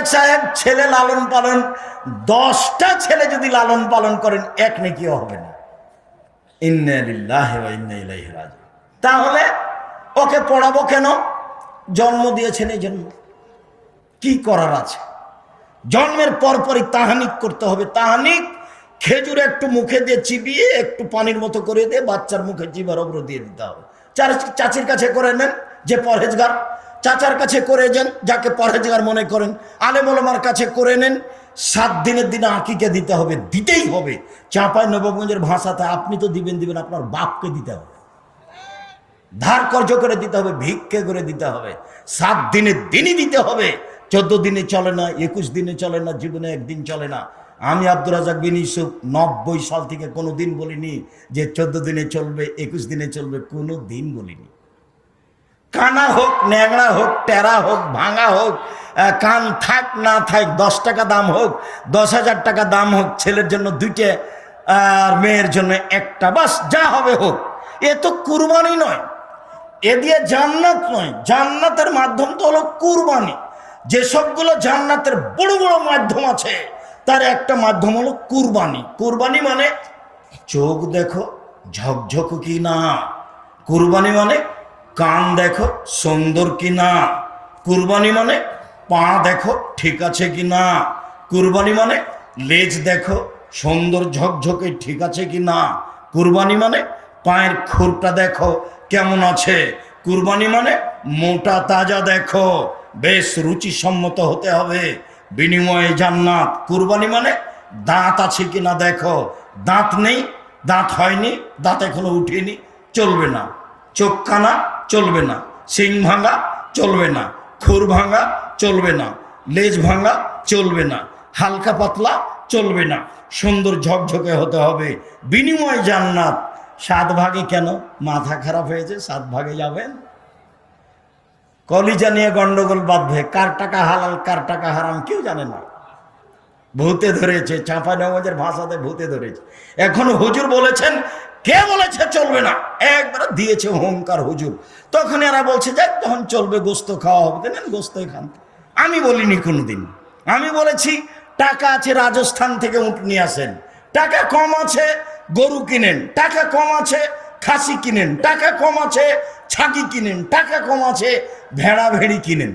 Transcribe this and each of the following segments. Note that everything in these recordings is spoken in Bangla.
মোস্তাক সাহেব ছেলে লালন পালন 10টা ছেলে যদি লালন পালন করেন এক নেকিও হবে না। ইন্না লিল্লাহি ওয়া ইন্না ইলাইহি রাজিউন। তাহলে ওকে পড়াবো কেন? জন্ম দিয়েছেন এই জন্য। কি করার আছে? জন্মের পরপরই তাহানিক করতে হবে। তাহানিক খেজুর একটু মুখে দিয়ে চিবিয়ে একটু পানির মতো করে দিয়ে বাচ্চার মুখে জিভার ওপর দিয়ে দিতে হবে। চাচির কাছে করে নেন যে পরহেজগার, চাচার কাছে করে যান যাকে পরহেজগার মনে করেন, আলেম ওলামার কাছে করে নেন। 7 দিনের দিনে আকিকে দিতে হবে, দিতেই হবে। চাঁপাই নবাবগঞ্জের ভাষাতে আপনি তো দিবেন, আপনার বাপকে দিতে হবে, ধার কর্জ করে দিতে হবে, ভিক্ষে করে দিতে হবে। 7 দিনের দিনই দিতে হবে। 14 দিনে চলে না, 21 দিনে চলে না, জীবনে একদিন চলে না। আমি আব্দুর রাজ্জাক বিন ইউসুফ 90 সাল থেকে কোনো দিন বলিনি যে 14 দিনে চলবে, 21 দিনে চলবে, কোনো দিন বলিনি। কানা হোক, ন্যাংড়া হোক, টেরা হোক, ভাঙা হোক, কান থাক না থাক, 10 টাকা দাম হোক, 10,000 টাকা দাম হোক, ছেলের জন্য 2টে আর মেয়ের জন্য 1টা, বাস যা হবে হোক। এ তো কুরবানি নয়, এ দিয়ে জান্নাত নয়। জান্নাতের মাধ্যম তো হলো কুরবানি। যেসবগুলো জান্নাতের বড় বড় মাধ্যম আছে তার একটা মাধ্যম হলো কুরবানি। কুরবানি মানে চোখ দেখো ঝকঝক কি না, কুরবানি মানে কান দেখো সুন্দর কি না, কুরবানি মানে পা দেখো ঠিক আছে কি না, কুরবানি মানে লেজ দেখো সুন্দর ঝকঝকে ঠিক আছে কি না, কুরবানি মানে পায়ের খুরটা দেখো কেমন আছে, কুরবানি মানে মোটা তাজা দেখো, বেশ রুচিসম্মত হতে হবে, বিনিময়ে জান্নাত। কুরবানি মানে দাঁত আছে কিনা দেখো, দাঁত নেই, দাঁত হয়নি, দাঁত এখনো উঠেনি, চলবে না। চোখ কানা চলবে না, শিং ভাঙা চলবে না, খুর ভাঙা চলবে না, লেজ ভাঙা চলবে না, হালকা পাতলা চলবে না, সুন্দর ঝকঝকে হতে হবে, বিনিময় জান্নাত। 7 ভাগে কেন? মাথা খারাপ হয়েছে 7 ভাগে যাবেন? কলিজা নিয়ে গন্ডগোল বাঁধবে, কার টাকা হালাল কার টাকা হারাম কেউ জানে না। ভূতে ধরেছে, চাঁপাইনবাবগঞ্জের ভাষাতে ভূতে ধরেছে। এখন হুজুর বলেছেন, কে বলেছে চলবে না? একবার দিয়েছে হুঙ্কার হুজুর। তখন এরা বলছে যে যখন চলবে গোস্ত খাওয়া হবে, দেন গোস্তই খান। আমি বলিনি কোনোদিন। আমি বলেছি টাকা আছে রাজস্থান থেকে উট নিয়ে আসেন, টাকা কম আছে গরু কিনেন, টাকা কম আছে খাসি কিনেন, টাকা কম আছে ছাগি কিনেন, টাকা কম আছে ভেড়া ভেড়ি কিনেন।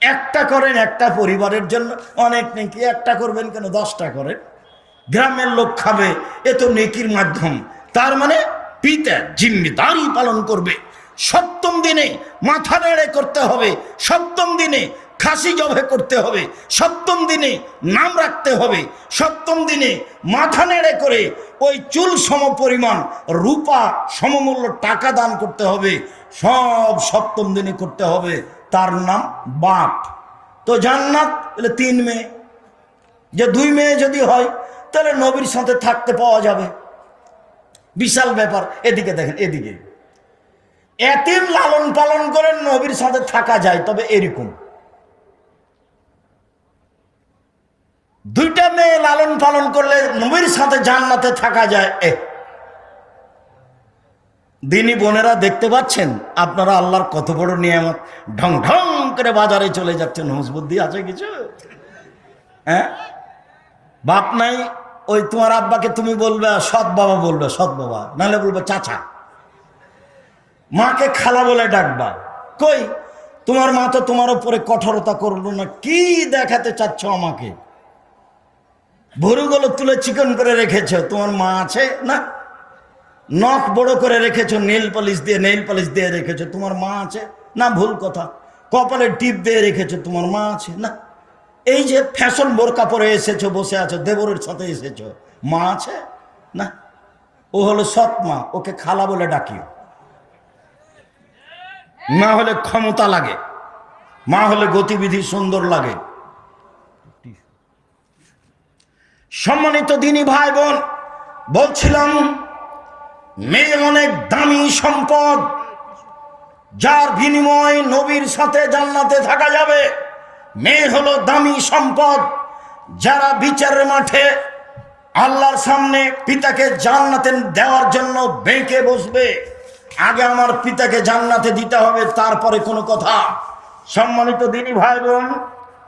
একটা করেন একটা পরিবারের জন্য, অনেক নেকি। একটা করবেন কেন? 10টা করেন, গ্রামের লোক খাবে, এ তো নেকির মাধ্যম। তার মানে পিতা জিম্মেদারি পালন করবে। 7ম দিনে মাথা নেড়ে করতে হবে, 7ম দিনে খাসি জবে করতে হবে, 7ম দিনে নাম রাখতে হবে, 7ম দিনে মাথা নেড়ে করে ওই চুল সম পরিমাণ রূপা সমমূল্য টাকা দান করতে হবে। সব 7ম দিনে করতে হবে। তার নাম বাপ। তো জান্নাত বলে 3 মেয়ে, যে 2 মেয়ে যদি হয় তাহলে নবীর সাথে থাকতে পাওয়া যাবে। বিশাল ব্যাপার। এদিকে দেখেন, এদিকে এতিম লালন পালন করে নবীর সাথে থাকা যায়, তবে এরকম 2টা মেয়ে লালন পালন করলে নবীর সাথে জান্নাতে থাকা যায়। দিনী বোনেরা দেখতে পাচ্ছেন আপনারা আল্লাহর কত বড় নিয়ামত। ঢং ঢং করে বাজারে চলে যাচ্ছেন, হুঁশ বুদ্ধি আছে কিছু? হ্যাঁ, বাপ নাই, ওই তোমার আব্বাকে তুমি বলবে সৎ বাবা, বলবে সৎ বাবা, নাহলে বলবে চাচা। মাকে খালা বলে ডাকবা। কই তোমার মা তো তোমার উপরে কঠোরতা করলো না, কি দেখাতে চাচ্ছ আমাকে? ভুরুগুলো তুলে চিকন করে রেখেছ, তোমার মা আছে না? নখ বড় করে রেখেছো, নেল পালিশ দিয়ে রেখেছো, তোমার মা আছে না? ভুল কথা। কপালে টিপ দিয়ে রেখেছো, তোমার মা আছে না? এই যে ফ্যাশন বোরকা পরে এসেছো, বসে আছো, দেবরের সাথে এসেছো, মা আছে না? ও হলো সৎ মা, ওকে খালা বলে ডাকিও। মা হলে ক্ষমতা লাগে, মা হলে গতিবিধি সুন্দর লাগে। সম্মানিত দিনী ভাই বোন, বলছিলাম মেয়ে অনেক দামি সম্পদ, যার বিনিময়ে নবীর সাথে জান্নাতে থাকা যাবে। মেয়ে হলো দামি সম্পদ, যারা বিচারের মাঠে আল্লাহর সামনে পিতাকে জান্নাতে দেওয়ার জন্য বেঁকে বসবে। আগে আমার পিতাকে জান্নাতে দিতে হবে, তারপরে কোনো কথা। সম্মানিত দিনী ভাই বোন,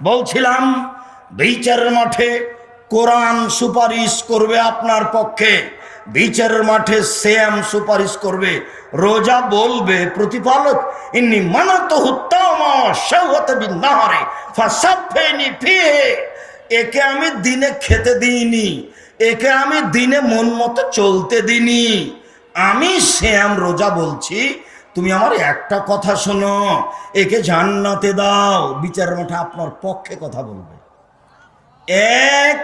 বলছিলাম বিচারের মাঠে কোরআন সুপারিশ করবে আপনার পক্ষে, বিচারের মাঠে সিয়াম সুপারিশ করবে, রোজা বলবে প্রতিপালক ইন্নী মানাতুহু তাওমা শাওয়াতা বিন-নাহারি ফাসাফফিনি ফিহি, একে আমি দিনে খেতে দিইনি, একে আমি দিনে মন মতো চলতে দিইনি, আমি সিয়াম রোজা বলছি, তুমি আমার একটা কথা শোনো, একে জান্নাতে দাও। বিচারের মাঠে আপনার পক্ষে কথা বলবে। এক,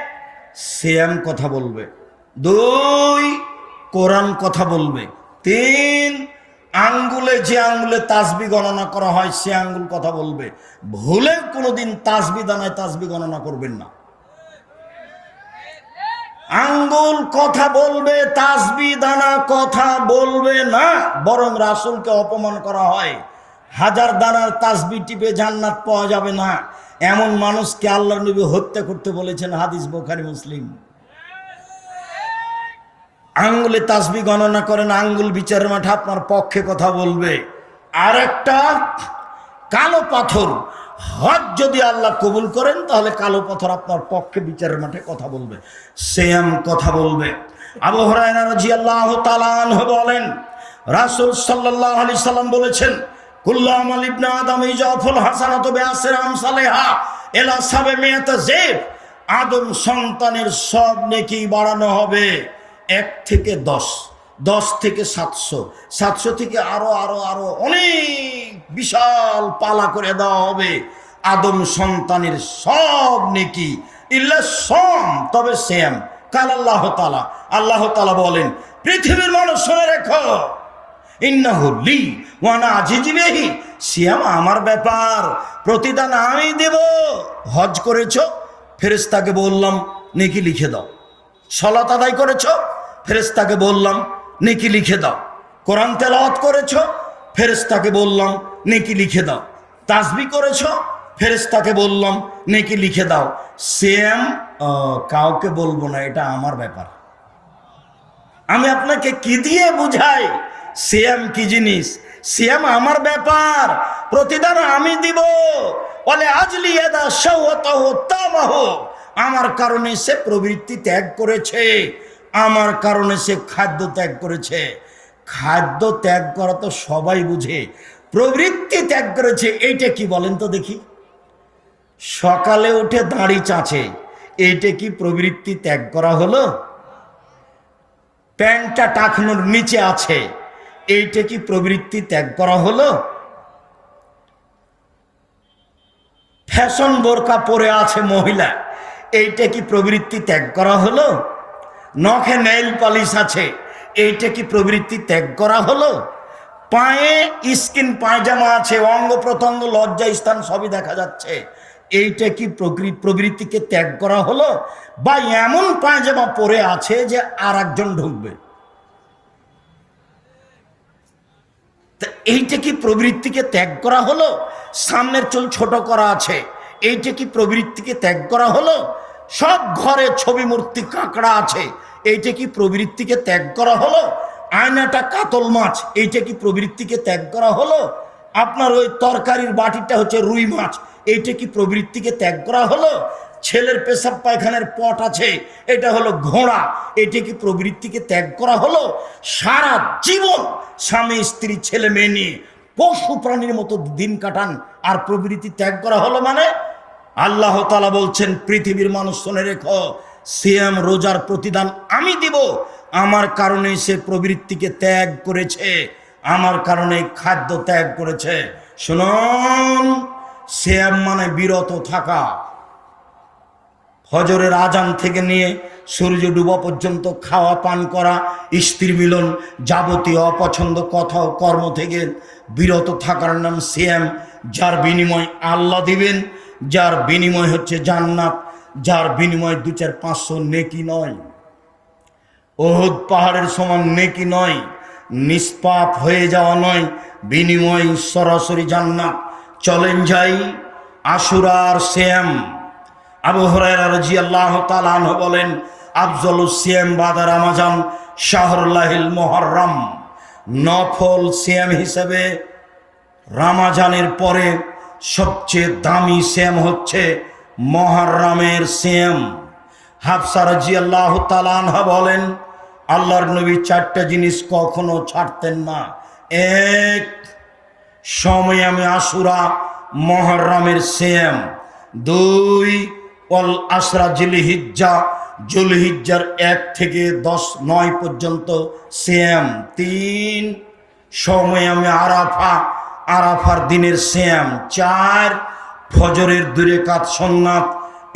সিয়াম কথা বলবে। দুই, কোরআন কথা বলবে। তিন, আঙ্গুলে যে আঙ্গুলে তাসবি গণনা করা হয় সে আঙ্গুল কথা বলবে। ভুলে কোনোদিন তাসবি দানায় তাসবি গণনা করবেন না। আঙ্গুল কথা বলবে, তাসবি দানা কথা বলবে না। বরং রাসূলকে অপমান করা হয়, হাজার দানার তাসবি টিপে জান্নাত পাওয়া যাবে না এমন মানুষকে আল্লাহর নবী হত্যা করতে বলেছেন, হাদিস বুখারী মুসলিম। আঙ্গুলে তাসবি গণনা করেন, আঙ্গুল বিচারের মাঠে আপনার পক্ষে কথা বলবে। আর একটা কালো পাথর, হজ যদি আল্লাহ কবুল করেন তাহলে কালো পাথর আপনার পক্ষে বিচারের মাঠে কথা বলবে, সিয়াম কথা বলবে। আবু হুরায়রা রাদিয়াল্লাহু তাআলা আনহু বলেন, রাসূল সাল্লাল্লাহু আলাইহি সাল্লাম বলেছেন, কুল্লু আমাল ইবনে আদম ইজাফুল হাসানাতু বিআশরি আমসালিহা ইলা 700 জিফ, আদম সন্তানের সব নেকি বাড়ানো হবে 1 থেকে 10, 10 থেকে 700, 700 থেকে আরো আরো আরো অনেক বিশাল পালা করে দেওয়া হবে আদম সন্তানের সব নেকি, ইল্লা সাম, তবে সিয়াম। কাল আল্লাহ তাআলা, আল্লাহ তাআলা বলেন, পৃথিবীর মানুষ শুনে রেখো, ইন্নাহু লি ওয়া আনা আজিজু বিহি, সিয়াম আমার ব্যাপার, প্রতিদান আমি দেব। হজ করেছো, ফেরেশতাকে বললাম নেকি লিখে দাও। সালাত আদায় করেছো, ফেরেশতাকে বললাম নেকি লিখে দাও। কোরআন তেলাওয়াত করেছো, ফেরেশতাকে বললাম নেকি লিখে দাও। তাসবিহ করেছো, ফেরেশতাকে বললাম নেকি লিখে দাও। সিয়াম কাউকে বলবো না, এটা আমার ব্যাপার। আমি আপনাকে কি দিয়ে বুঝাই সিয়াম কি জিনিস? সিয়াম আমার ব্যাপার, প্রতিদান আমি দিব। বলে আজলি ইয়াদা শাওয়াতাহু তামাহু, আমার কারণে সে প্রবৃত্তি ত্যাগ করেছে, আমার কারণে সে খাদ্য ত্যাগ করেছে। খাদ্য ত্যাগ করা তো সবাই বুঝে, প্রবৃত্তি ত্যাগ করেছে এইটা কি বলেন তো দেখি? সকালে উঠে দাড়ি চাঁচে, এইটা কি প্রবৃত্তি ত্যাগ করা হলো? প্যান্টটা টাকনোর নিচে আছে, এইটা কি প্রবৃত্তি ত্যাগ করা হলো? ফ্যাশন বোরকা পরে আছে মহিলা, এইটা কি প্রবৃত্তি ত্যাগ করা হলো? নখে নেইল পালিশ আছে, এইটা কি প্রবৃত্তি ত্যাগ করা হলো? পায়ে স্কিন পায়জামা আছে, অঙ্গ প্রত্যঙ্গ লজ্জা স্থান সবই দেখা যাচ্ছে, এইটা কি প্রবৃত্তিকে ত্যাগ করা হলো? বা এমন পায়জামা পরে আছে যে আর একজন ঢুকবে, এইটা কি প্রবৃত্তিকে ত্যাগ করা হলো? সামনের চুল ছোট করা আছে, এইটা কি প্রবৃত্তিকে ত্যাগ করা হলো? সব ঘরে ছবি মূর্তি কাঁকড়া আছে, এইটা কি প্রবৃত্তিকে ত্যাগ করা হলো? আয়নাটা কাতল মাছ, এইটা কি প্রবৃত্তিকে ত্যাগ করা হলো? আপনার ওই তরকারির বাটিটা হচ্ছে রুই মাছ, এইটা কি প্রবৃত্তিকে ত্যাগ করা হলো? ছেলের পেশাব পায়খানার পট আছে, এটা হলো ঘোড়া, এটা কি প্রবৃত্তিকে ত্যাগ করা হলো? সারা জীবন স্বামী স্ত্রী ছেলে মেয়ে নিয়ে পশু প্রাণীর মতো দিন কাটান, আর প্রবৃত্তি ত্যাগ করা হলো মানে? আল্লাহ তাআলা বলছেন, পৃথিবীর মানুষ শুনে রেখো, সিয়াম রোজার প্রতিদান আমি দিব, আমার কারণে সে প্রবৃত্তিকে ত্যাগ করেছে, আমার কারণে খাদ্য ত্যাগ করেছে। শুনুন, সিয়াম মানে বিরত থাকা। ফজরের আজান থেকে নিয়ে সূর্য ডুবা পর্যন্ত খাওয়া পান করা, স্ত্রী মিলন, যাবতীয় অপছন্দ কথা ও কর্ম থেকে বিরত থাকার নাম সিয়াম। যার বিনিময় আল্লাহ দিবেন, যার বিনিময় হচ্ছে জান্নাত, যার বিনিময় 2-4-500 নেকি নয়, ওহুদ পাহাড়ের সমান নেকি নয়, নিষ্পাপ হয়ে যাওয়া নয়, বিনিময় সরাসরি জান্নাত। চলেন যাই আশুরার সিয়াম। আবু হুরায়রা রাদিয়াল্লাহু তাআলা আনহু বলেন, আফজালুস সিয়াম বাদা রমাজান শাহরুল্লাহিল মুহররম, নফল সিয়াম হিসেবে রমাজানের পরে সবচেয়ে দামি সিয়াম হচ্ছে মুহররমের সিয়াম। হাফসা রাদিয়াল্লাহু তাআলা আনহা বলেন, আল্লাহর নবী চারটা জিনিস কখনো ছাড়তেন না। এক, সময় আমি আশুরা, মুহররমের সিয়াম। দুই, ওয়াল আশরা জিলহিজ্জা, জুলহিজ্জার 1 থেকে 9 পর্যন্ত সিয়াম। তিন, সময় আমি আরাফা, আরাফার দিনের সিয়াম। চার, ফজরের 2 রাকাত সুন্নাত।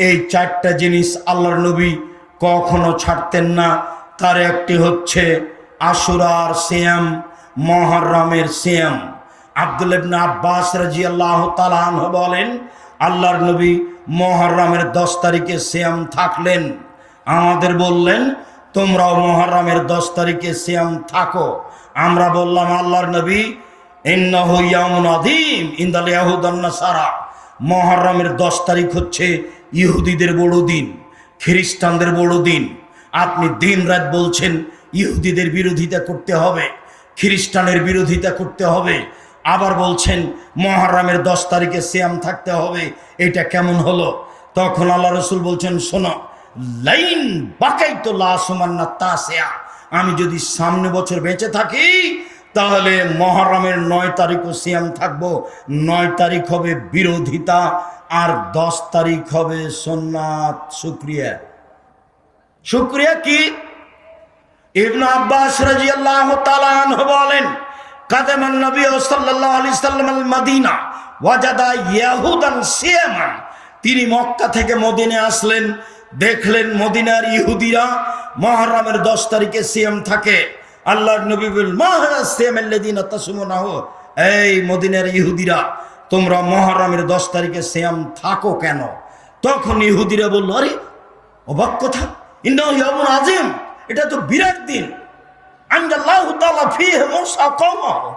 এই চারটা জিনিস আল্লাহর নবী কখনো ছাড়তেন না। তার একটি হচ্ছে আশুরার সিয়াম, মুহররমের সিয়াম। আব্দুল্লাহ ইবনে আব্বাস রাদিয়াল্লাহু তাআলা আনহু বলেন, আল্লাহর নবী মুহররমের 10 তারিখে সিয়াম থাকলেন। আমাদের বললেন, তোমরাও মুহররমের 10 তারিখে সিয়াম থাকো। আমরা বললাম, আল্লাহর নবী, ইন্নাহু ইয়াউমুন আযীম ইনদাল ইয়াহুদ ওয়ান নাসারা। মুহররমের 10 তারিখ হচ্ছে ইহুদিদের বড় দিন, খ্রিস্টানদের বড় দিন। আপনি দিন রাত বলছেন ইহুদিদের বিরোধিতা করতে হবে, খ্রিস্টানের বিরোধিতা করতে হবে, আবার বলছেন মুহররমের 10 তারিখে সিয়াম থাকতে হবে। এটা কেমন হলো? তখন আল্লাহ রাসূল বলছেন, শোনো, লাইন বাকাইতু লা সুমান্না তাসিয়া, আমি যদি সামনে বছর বেঁচে থাকি তাহলে মুহররমের 9 তারিখও সিয়াম থাকবো। 9 তারিখ হবে বিরোধিতা আর 10 তারিখ হবে সুন্নাত। শুকরিয়া। শুকরিয়া কি? ইবনে আব্বাস রাদিয়াল্লাহু তাআলা আনহু বলেন, কাদামান নবী সাল্লাল্লাহু আলাইহি সাল্লাম আল মদিনা ওয়াজাদা ইয়াহুদান সিয়ামান। তিনি মক্কা থেকে মদিনায় আসলেন, দেখলেন মদিনার ইহুদিরা মুহররমের 10 তারিখে সিয়াম থাকে। আল্লাহর নবী বলেন, মা হাযা সিয়ামাল্লাযিনা তাসুমুনাহু, এই মদিনার ইহুদিরা, তোমরা মুহররমের 10 তারিখে সিয়াম থাকো কেন? তখন ইহুদিরা বলল, আরে অবাক কথা, ইন্নাহু ইয়াউমুন আযীম, এটা তো বিরাট দিন। আনজাল্লাহু তাআলা ফীহি মূসা কওমাহু,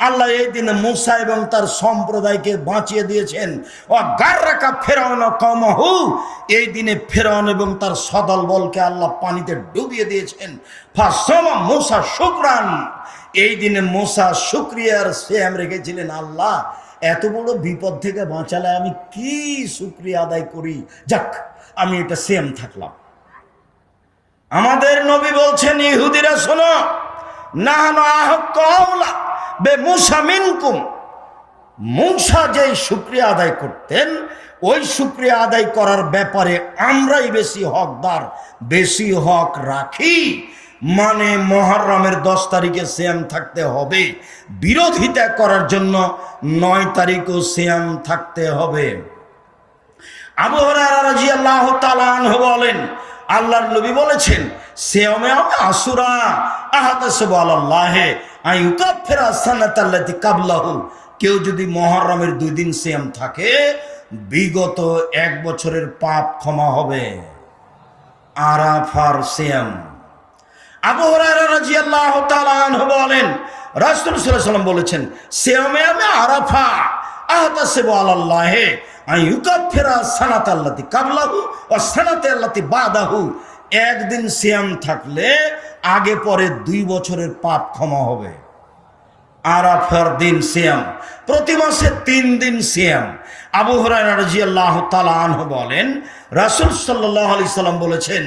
আল্লাহ এই দিনে মূসা এবং তার সম্প্রদায়কে বাঁচিয়ে দিয়েছেন। ও গাররাকা ফিরআউন কওমাহু, এই দিনে ফিরআউন এবং তার সদল বলকে আল্লাহ পানিতে ডুবিয়ে দিয়েছেন। ফাসামা মূসা শুকরান, এই দিনে মূসা শুকরিয়ার সিয়াম রেখেছিলেন। আল্লাহ এত বড় বিপদ থেকে বাঁচালে আমি কি শুকরিয়া আদায় করি, যাক আমি এটা সিয়াম থাকলাম। আমাদের নবী বলছেন, ইহুদিরা শোনো, নাহনু আহাক্কু আওলা বে মূসা মিনকুম, মূসা যেই শুকরিয়া আদায় করতেন ওই শুকরিয়া আদায় করার ব্যাপারে আমরাই বেশি হকদার, বেশি হক রাখি। মানে মুহররমের 10 তারিখে সিয়াম থাকতে হবে, বিরোধিতা করার জন্য 9 তারিখও সিয়াম থাকতে হবে। আবু হুরায়রা রাদিয়াল্লাহু তাআলা আনহু বলেন, আল্লাহর নবী বলেছেন, সিয়ামে আশুরা আহাতাসবু আলাল্লাহি আইয়ুকাফিরা সানাতাল্লাতী কাবলাহু, কেউ যদি মুহররমের 2 দিন সিয়াম থাকে বিগত 1 বছরের পাপ ক্ষমা হবে। আরাফার সিয়াম। আবু হুরায়রা রাদিয়াল্লাহু তাআলা আনহু বলেন, রাসূল সাল্লাল্লাহু আলাইহি ওয়াসাল্লাম বলেছেন, সিয়ামে আরাফা আহতাসিবু আলাল্লাহি আইয়ুকাফিরা সানাতাল্লাতী কাবলাহু ওয়া সানাতাল্লাতী বাদাহু, একদিন সিয়াম থাকলে আগে পরে 2 বছরের পাপ ক্ষমা হবে। আরাফার দিন সিয়াম, প্রতি মাসে 3 দিন সিয়াম। আবু হুরায়রা রাদিয়াল্লাহু তাআলা আনহু বলেন, রাসূল সাল্লাল্লাহু আলাইহি সাল্লাম বলেছেন,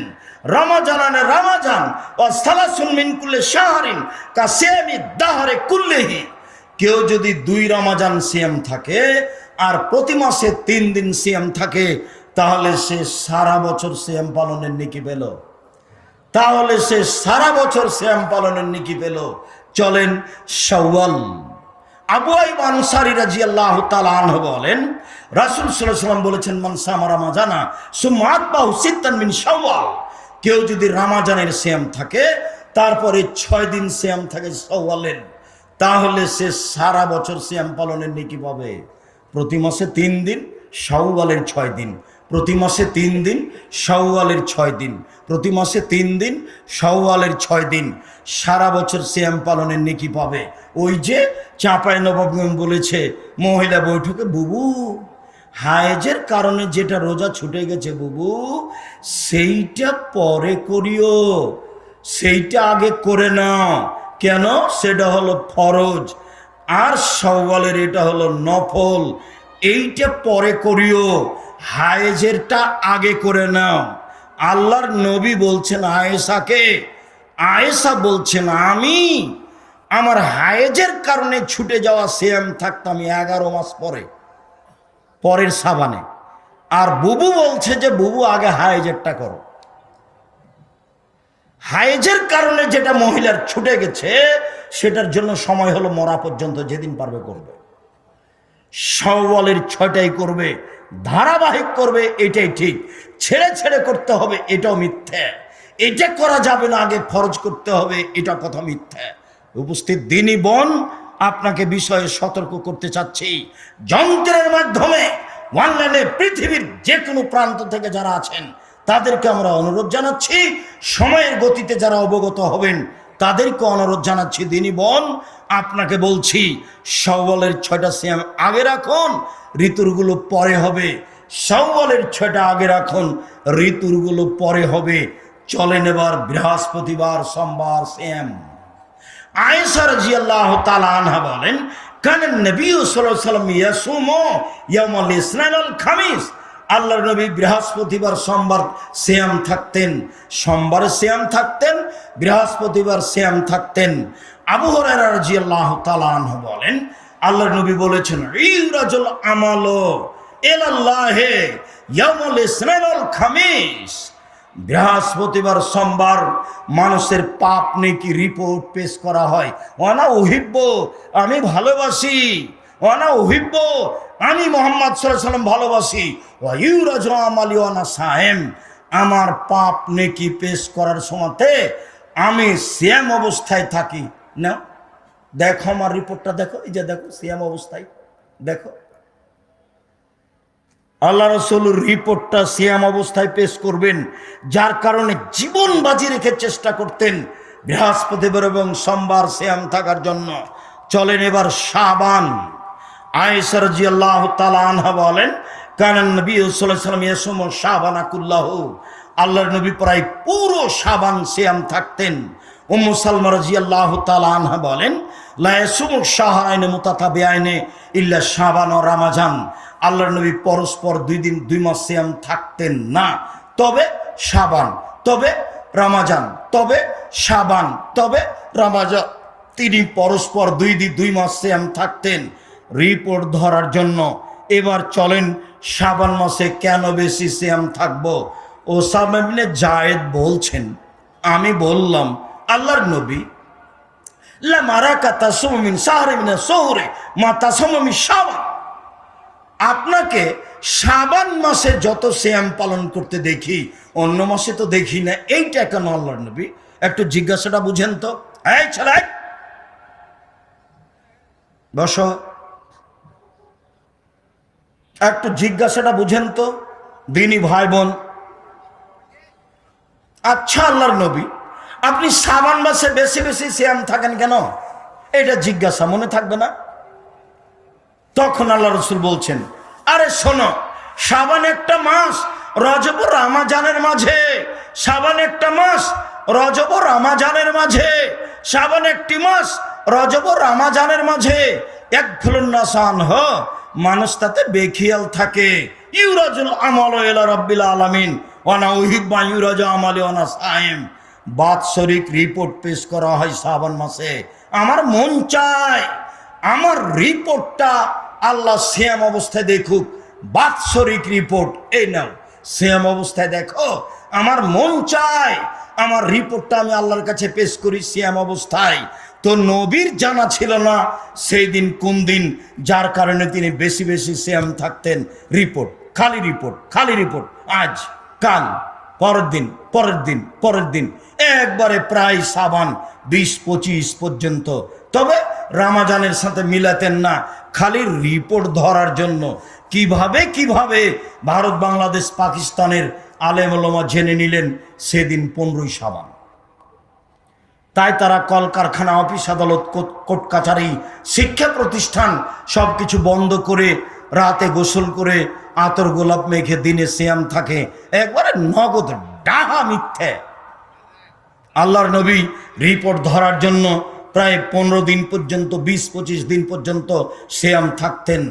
রমাজানে রমাজান ও সালাসুন মিন কুল্লি শাহরিন কাসিয়ামি দাহরে কুল্লিহি, কেউ যদি 2 রমাজান সিয়াম থাকে আর প্রতি মাসে 3 দিন সিয়াম থাকে তাহলে সে সারা বছর সিয়াম পালনের নেকি পেল। তাহলে সে সারা বছর সিয়াম পালনের নেকি পেল। চলেন শাওয়াল। আবু আইয়ুব আনসারী রাদিয়াল্লাহু তাআলা আনহু বলেন, রাসূল সাল্লাল্লাহু আলাইহি ওয়াসাল্লাম বলেছেন, মান সামা রমাজানা সুম্মা আতবাহু সিত্তান মিন শাওয়াল, কেউ যদি রমাজানের সিয়াম থাকে তারপরে 6 দিন সিয়াম থাকে শাওয়ালের, তাহলে সে সারা বছর সিয়াম পালনের নেকি পাবে। প্রতি মাসে 3 দিন, শাওয়ালের 6 দিন, প্রতি মাসে 3 দিন, শাওয়ালের 6 দিন, প্রতি মাসে 3 দিন, শাওয়ালের 6 দিন, সারা বছর সিয়াম পালনের নেকি পাবে। ওই যে চাঁপাইনবাবগঞ্জ বলেছে মহিলা বৈঠকে, বুবু হায়েজের কারণে যেটা রোজা ছুটে গেছে বুবু, সেইটা পরে করিও, সেইটা আগে করে নাও। কেন? সেটা হলো ফরজ, আর শাওয়ালের এটা হলো নফল, এইটা পরে করিও। হায়েজেরটা আগে করে নাও। আল্লাহর নবী বলছেন আয়েশাকে, আয়েশা বলছেন আমি আমার হায়েজের কারণে ছুটে যাওয়া সিয়াম থাকতাম 11 মাস পরের সাবানে। আর বুবু বলছে যে বুবু আগে হায়েজেরটা করো। হায়েজের কারণে যেটা মহিলার ছুটে গেছে সেটার জন্য সময় হলো মরা পর্যন্ত, যেদিন পারবে করবে। শাওয়ালের 6টাই করবে, ধারাবাহিক করবে, এটাই ঠিক। ছেড়ে ছেড়ে করতে হবে এটাও মিথ্যে। এটা করা যাবে না, আগে ফরজ করতে হবে, এটা কথা মিথ্যে। উপস্থিত দিনী বোন, আপনাকে বিষয়ে সতর্ক করতে চাচ্ছি। যন্ত্রের মাধ্যমে অনলাইনে পৃথিবীর যে কোনো প্রান্ত থেকে যারা আছেন তাদেরকে আমরা অনুরোধ জানাচ্ছি, সময়ের গতিতে যারা অবগত হবেন তাদেরকে অনুরোধ জানাচ্ছি, দিনী বোন আপনাকে বলছি শাওয়ালের 6টা সিয়াম আগে রাখুন, ঋতুরগুলো পরে হবে। শাওয়ালের 6টা আগে রাখুন, ঋতুরগুলো পরে হবে। চলেন এবার বৃহস্পতিবার সোমবার সিয়াম। আয়েশা রাদিয়াল্লাহু তাআলা আনহা বলেন, কানান নবী সাল্লাল্লাহু আলাইহি ওয়াসাল্লাম ইয়াসুমু ইয়াউমাল ইসনাইন ওয়াল খামিস। আল্লাহর নবী বৃহস্পতিবার সোমবার সিয়াম থাকতেন, সোমবারে সিয়াম থাকতেন, বৃহস্পতিবার সিয়াম থাকতেন। আবু হুরায়রা রাদিয়াল্লাহু তাআলা আনহু বলেন, আল্লাহর নবী বলেছেন ইউরাজুল আমালু ইলাল্লাহি ইয়াউমাল ইসনাইন ওয়াল খামিস। বৃহস্পতিবার সোমবার মানুষের পাপ নেকি রিপোর্ট পেশ করা হয়। ওয়ানা উহিব্ব, আমি ভালোবাসি, ওয়ানা উহিব্ব, আমি মুহাম্মদ সাল্লাল্লাহু আলাইহি ওয়াসাল্লাম ভালোবাসি। ওয়া ইউরাজু আমালি ওয়ানা সায়েম, আমার পাপ নেকি পেশ করার সময়তে আমি সিয়াম অবস্থায় থাকি। না দেখো আমার রিপোর্টটা দেখো, এই যে দেখো সিয়াম অবস্থায় দেখো। আল্লাহ রাসূলের রিপোর্টটা সিয়াম অবস্থায় পেশ করবেন, যার কারণে জীবন বাজি রেখে চেষ্টা করতেন বৃহস্পতিবার এবং সোমবার সিয়াম থাকার জন্য। চলেন এবার শাবান। আয়েশা রাদিয়াল্লাহু তাআলা আনহা বলেন, কানান নবী সাল্লাল্লাহু আলাইহি ওয়াসাল্লাম ইয়াসুমু শাবানা কুল্লাহু। আল্লাহর নবী প্রায় পুরো শাবান সিয়াম থাকতেন। উম্মু সালমা রাদিয়াল্লাহু তাআলা আনহা বলেন, লা ইয়াসুমু শাহরাইনি মুতাতাবিআইনি ইল্লা শাবান ও রমাজান। আল্লাহর নবী পরস্পর 2 মাস সিয়াম থাকতেন না, তবে শাবান, তবে রমাজান, তবে শাবান, তবে রমাজান। তিনি পরস্পর 2 মাস সিয়াম থাকতেন রিপোর্ট ধরার জন্য। এবার চলেন শাবান মাসে কেন বেশি সিয়াম থাকবো। ওসামা ইবনে যায়েদ বলছেন, আমি বললাম আল্লাহর নবী লা মারাকা তাসুমু মিন শাহরি মিন শুহুরি মা তাসুমু মিন শাবান। আপনাকে শাবান মাসে যত সিয়াম পালন করতে দেখি অন্য মাসে তো দেখি না, এইটা কেন আল্লাহর নবী? একটু জিজ্ঞাসাটা বুঝেন তো। এই ছেলে বসো, একটু জিজ্ঞাসাটা বুঝেন তো দিনী ভাই বোন। আচ্ছা আল্লাহর নবী, আপনি শাবান মাসে বেশি বেশি সিয়াম থাকেন কেন? এটা জিজ্ঞাসা মনে থাকবে না? তখন আল্লাহ রাসূল বলছেন, আরে শোনো, শাবান একটা মাস, রজব ও রমজানের মাঝে। শাবান একটা মাস, রজব ও রমজানের মাঝে। শাবান একটি মাস, রজব ও রমজানের মাঝে। এক ভুলুন্নাসান হ, মানুষ তাতে বেখিয়াল থাকে। ইউরাজুল আমাল ইলা রাব্বিল আলামিন ওয়া না উহিব্বু ইউরাজু আমালি ওয়া না সাইম। বাৎসরিক রিপোর্ট পেশ করা হয় শাবান মাসে। আমার মন চায় আমার রিপোর্টটা আল্লাহ সিয়াম অবস্থায় দেখুক। বাৎসরিক রিপোর্ট এই নাও, সিয়াম অবস্থায় দেখো। আমার মন চায় আমার রিপোর্টটা আমি আল্লাহর কাছে পেশ করি সিয়াম অবস্থায়। তো নবীর জানা ছিল না সেই দিন কোন দিন, যার কারণে তিনি বেশি বেশি সিয়াম থাকতেন। রিপোর্ট, খালি রিপোর্ট, খালি রিপোর্ট, আজ কাল, পরের দিন, পরের দিন, পরের দিন, একবারে প্রায় শাবান 20-25 পর্যন্ত। তবে রমজানের সাথে মিলাতেন না, খালি রিপোর্ট ধরার জন্য। কিভাবে কিভাবে ভারত, বাংলাদেশ, পাকিস্তানের আলেম ওলামা জেনে নিলেন সেদিন 15ই শাবান। তাই তারা কলকারখানা, অফিস আদালত, কোর্ট কাছারি, শিক্ষা প্রতিষ্ঠান সবকিছু বন্ধ করে রাতে গোসল করে আতর গোলাপ মেখে দিনে সিয়াম থাকে। একবারে নগদ ডাহা মিথ্যে। আল্লাহর নবী রিপোর্ট ধরার জন্য প্রায় 15 দিন পর্যন্ত, 20-25 দিন পর্যন্ত সিয়াম থাকতেন।